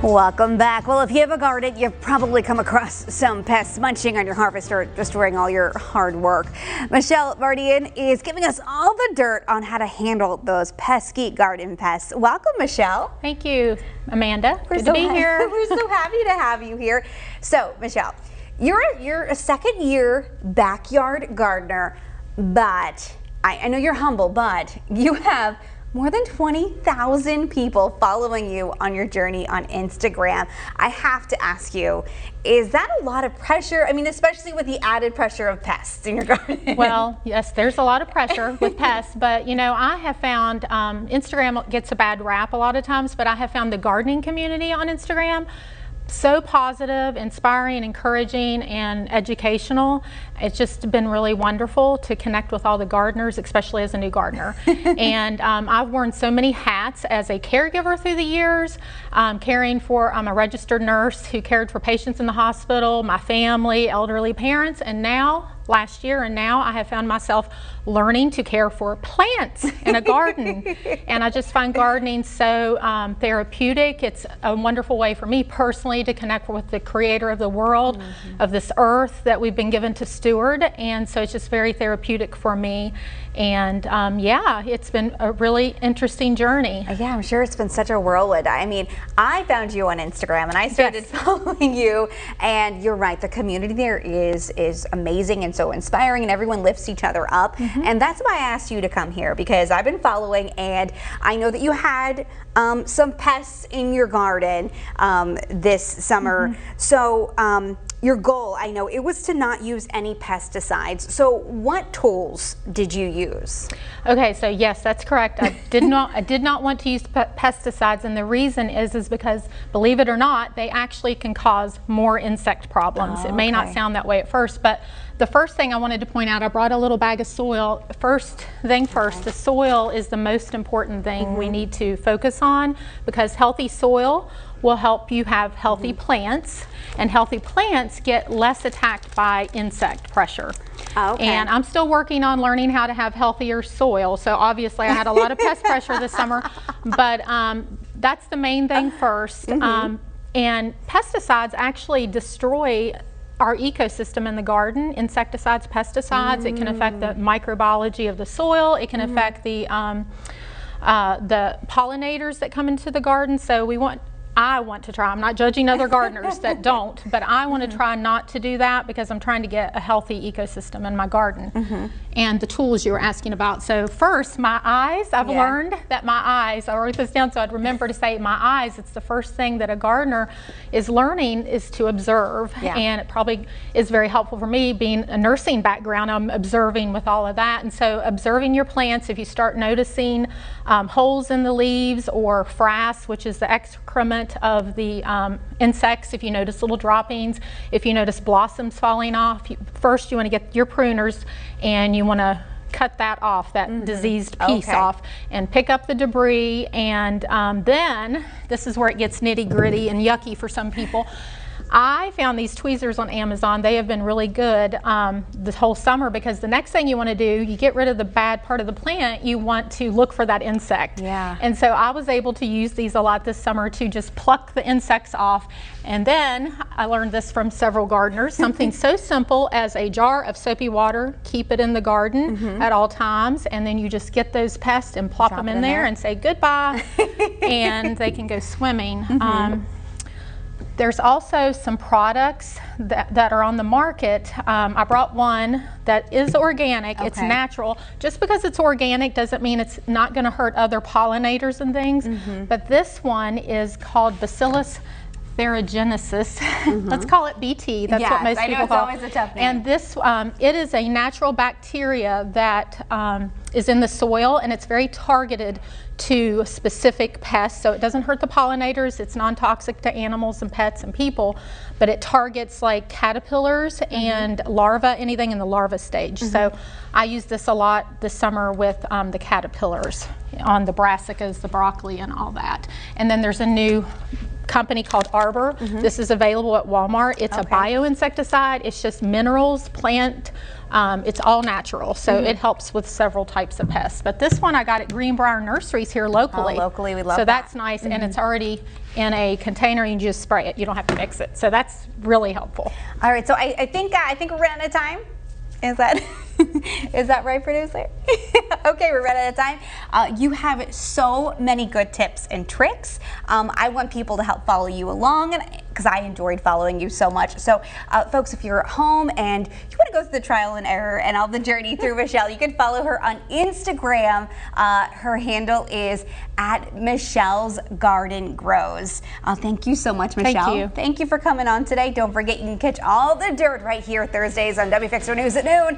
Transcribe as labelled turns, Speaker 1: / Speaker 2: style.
Speaker 1: Welcome back. Well, if you have a garden, you've probably come across some pests munching on your harvest or destroying all your hard work. Michelle Mardian is giving us all the dirt on how to handle those pesky garden pests. Welcome, Michelle.
Speaker 2: Thank you, Amanda. Good to be here.
Speaker 1: We're so happy to have you here. So, Michelle, you're a second-year backyard gardener, but I know you're humble, but you have more than 20,000 people following you on your journey on Instagram. I have to ask you, is that a lot of pressure? I mean, especially with the added pressure of pests in your garden.
Speaker 2: Well, yes, there's a lot of pressure with pests, but you know, I have found Instagram gets a bad rap a lot of times, but I have found the gardening community on Instagram so positive, inspiring, encouraging, and educational. It's just been really wonderful to connect with all the gardeners, especially as a new gardener. And I've worn so many hats as a caregiver through the years, caring for, I'm a registered nurse who cared for patients in the hospital, my family, elderly parents, and now, last year and now, I have found myself learning to care for plants in a garden. And I just find gardening so therapeutic. It's a wonderful way for me personally to connect with the creator of the world, of this earth that we've been given to steward. And so it's just very therapeutic for me. And yeah, it's been a really interesting journey.
Speaker 1: Yeah, I'm sure it's been such a whirlwind. I mean, I found you on Instagram and I started following you, and you're right, the community there is amazing and so inspiring, and everyone lifts each other up. And that's why I asked you to come here, because I've been following, and I know that you had some pests in your garden this summer. So your goal, I know, it was to not use any pesticides. So what tools did you use?
Speaker 2: Okay, so yes, that's correct. I did not want to use pesticides, and the reason is because, believe it or not, they actually can cause more insect problems. It may not sound that way at first, but the first thing I wanted to point out, I brought a little bag of soil. First thing first, the soil is the most important thing we need to focus on, because healthy soil will help you have healthy plants, and healthy plants get less attacked by insect pressure. And I'm still working on learning how to have healthier soil, so obviously I had a lot of pest pressure this summer, but that's the main thing first. And pesticides actually destroy our ecosystem in the garden. Insecticides, pesticides, it can affect the microbiology of the soil, it can affect the pollinators that come into the garden. So I want to try, I'm not judging other gardeners that don't, but I want to try not to do that, because I'm trying to get a healthy ecosystem in my garden. And the tools you were asking about. So first, my eyes, I've learned that my eyes, I wrote this down so I'd remember to say my eyes, it's the first thing that a gardener is learning, is to observe. And it probably is very helpful for me, being a nursing background, I'm observing with all of that. And so observing your plants, if you start noticing holes in the leaves, or frass, which is the excrement of the insects, if you notice little droppings, if you notice blossoms falling off, first you want to get your pruners and you want to cut that off, that diseased piece off, and pick up the debris. And then, this is where it gets nitty gritty and yucky for some people. I found these tweezers on Amazon. They have been really good this whole summer, because the next thing you want to do, you get rid of the bad part of the plant, you want to look for that insect. And so I was able to use these a lot this summer to just pluck the insects off. And then I learned this from several gardeners, something so simple as a jar of soapy water, keep it in the garden at all times, and then you just get those pests and plop them in there and say goodbye, and they can go swimming. There's also some products that are on the market. I brought one that is organic, it's natural. Just because it's organic doesn't mean it's not going to hurt other pollinators and things. But this one is called Bacillus thuringiensis. Let's call it BT. That's what most people call it.
Speaker 1: It's always a tough name.
Speaker 2: And this, it is a natural bacteria that is in the soil, and it's very targeted to specific pests. So it doesn't hurt the pollinators, it's non-toxic to animals and pets and people, but it targets like caterpillars and larvae, anything in the larva stage. So I used this a lot this summer with the caterpillars on the brassicas, the broccoli, and all that. And then there's a new company called Arbor. This is available at Walmart. It's a bioinsecticide. It's just minerals, plant. It's all natural, so it helps with several types of pests. But this one I got at Greenbrier Nurseries here locally.
Speaker 1: Oh, locally, we love
Speaker 2: so
Speaker 1: that.
Speaker 2: that's nice, and it's already in a container. You just spray it. You don't have to mix it. So that's really helpful.
Speaker 1: All right, so I think we're running out of time. Is that is that right, producer? Okay, we're running out of time. You have so many good tips and tricks. I want people to help follow you along, because I enjoyed following you so much. So, folks, if you're at home and you want to go through the trial and error and all the journey through Michelle, you can follow her on Instagram. Her handle is @Michelle'sGardenGrows. Thank you so much, Michelle.
Speaker 2: Thank you.
Speaker 1: Thank you for coming on today. Don't forget, you can catch all the dirt right here Thursdays on WFXR News at noon.